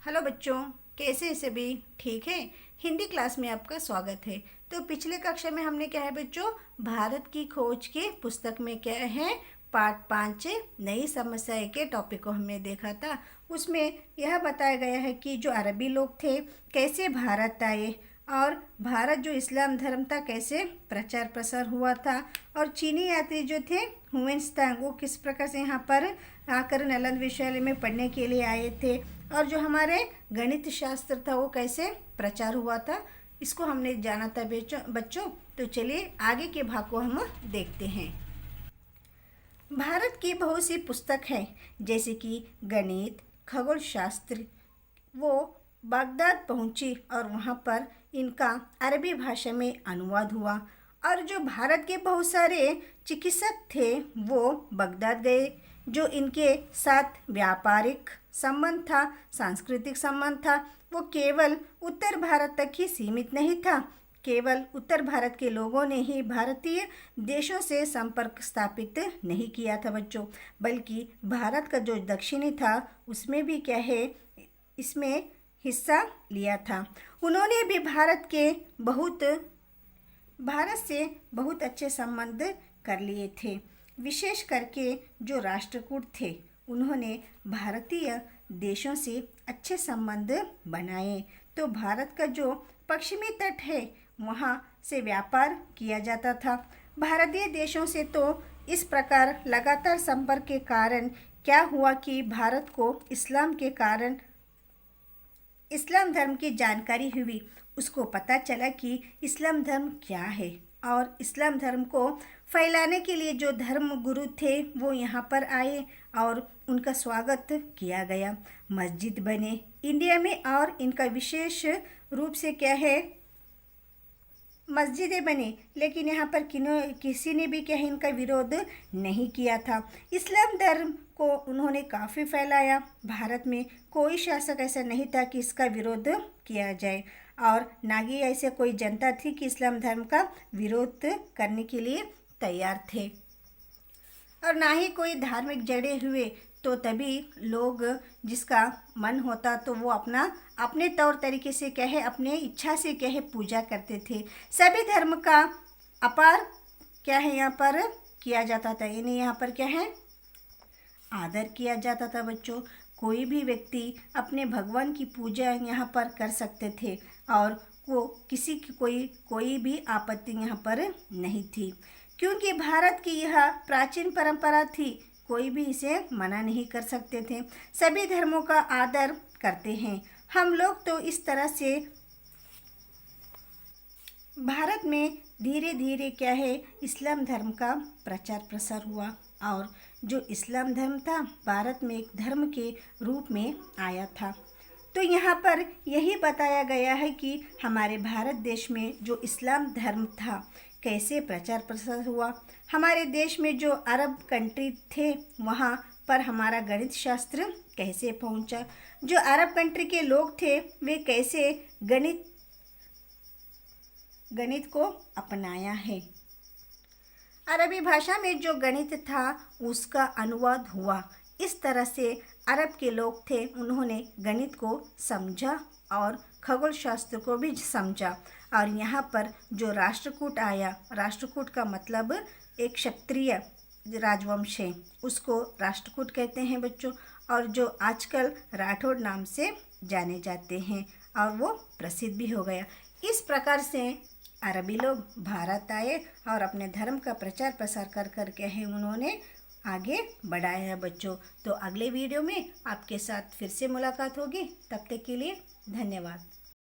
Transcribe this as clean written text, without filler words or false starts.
Hello बच्चों, कैसे हैं सभी? ठीक है। हिंदी क्लास में आपका स्वागत है। तो पिछले कक्षा में हमने क्या है बच्चों, भारत की खोज के पुस्तक में क्या है, पाठ 5 नई समस्याएं के टॉपिक को हमने देखा था। उसमें यह बताया गया है कि जो अरबी लोग थे कैसे भारत आए और भारत जो इस्लाम धर्म था कैसे प्रचार प्रसार हुआ था, और चीनी यात्री जो थे हुएंत्सांग वो किस प्रकार से यहाँ पर आकर नालंदा विश्वविद्यालय में पढ़ने के लिए आए थे, और जो हमारे गणित शास्त्र था वो कैसे प्रचार हुआ था, इसको हमने जाना था बच्चों। तो चलिए आगे के भाग को हम देखते हैं। भारत की बहुत सी पुस्तक हैं, जैसे कि गणित, खगोल शास्त्र। वो बगदाद पहुंची और वहाँ पर इनका अरबी भाषा में अनुवाद हुआ, और जो भारत के बहुत सारे चिकित्सक थे वो बगदाद गए। जो इनके साथ व्यापारिक संबंध था, सांस्कृतिक संबंध था, वो केवल उत्तर भारत तक ही सीमित नहीं था। केवल उत्तर भारत के लोगों ने ही भारतीय देशों से संपर्क स्थापित नहीं किया था बच्चों, बल्कि भारत का जो दक्षिणी था उसमें भी क्या है, इसमें हिस्सा लिया था। उन्होंने भी भारत से बहुत अच्छे संबंध कर लिए थे। विशेष करके जो राष्ट्रकूट थे उन्होंने भारतीय देशों से अच्छे संबंध बनाए। तो भारत का जो पश्चिमी तट है वहाँ से व्यापार किया जाता था भारतीय देशों से। तो इस प्रकार लगातार संपर्क के कारण क्या हुआ कि भारत को इस्लाम धर्म की जानकारी हुई। उसको पता चला कि इस्लाम धर्म क्या है, और इस्लाम धर्म को फैलाने के लिए जो धर्म गुरु थे वो यहाँ पर आए और उनका स्वागत किया गया। मस्जिद बने इंडिया में, और इनका विशेष रूप से क्या है, मस्जिदें बने, लेकिन यहाँ पर किसी ने भी क्या है इनका विरोध नहीं किया था। इस्लाम धर्म को उन्होंने काफ़ी फैलाया। भारत में कोई शासक ऐसा नहीं था कि इसका विरोध किया जाए, और ना ही ऐसे कोई जनता थी कि इस्लाम धर्म का विरोध करने के लिए तैयार थे, और ना ही कोई धार्मिक जड़े हुए। तो तभी लोग जिसका मन होता तो वो अपने तौर तरीके से क्या है, अपने इच्छा से क्या है पूजा करते थे। सभी धर्म का अपार क्या है यहाँ पर किया जाता था, यानी यहाँ पर क्या है आदर किया जाता था बच्चों। कोई भी व्यक्ति अपने भगवान की पूजा यहाँ पर कर सकते थे, और वो किसी की कोई भी आपत्ति यहाँ पर नहीं थी, क्योंकि भारत की यह प्राचीन परंपरा थी। कोई भी इसे मना नहीं कर सकते थे। सभी धर्मों का आदर करते हैं हम लोग। तो इस तरह से भारत में धीरे धीरे क्या है इस्लाम धर्म का प्रचार प्रसार हुआ, और जो इस्लाम धर्म था भारत में एक धर्म के रूप में आया था। तो यहाँ पर यही बताया गया है कि हमारे भारत देश में जो इस्लाम धर्म था कैसे प्रचार प्रसार हुआ। हमारे देश में जो अरब कंट्री थे वहाँ पर हमारा गणित शास्त्र कैसे पहुँचा। जो अरब कंट्री के लोग थे वे कैसे गणित को अपनाया है। अरबी भाषा में जो गणित था उसका अनुवाद हुआ। इस तरह से अरब के लोग थे, उन्होंने गणित को समझा और खगोल शास्त्र को भी समझा। और यहाँ पर जो राष्ट्रकूट आया, राष्ट्रकूट का मतलब एक क्षत्रिय राजवंश है, उसको राष्ट्रकूट कहते हैं बच्चों, और जो आजकल राठौड़ नाम से जाने जाते हैं, और वो प्रसिद्ध भी हो गया। इस प्रकार से अरबी लोग भारत आए और अपने धर्म का प्रचार प्रसार कर करके है उन्होंने आगे बढ़ाया है बच्चों। तो अगले वीडियो में आपके साथ फिर से मुलाकात होगी। तब तक के लिए धन्यवाद।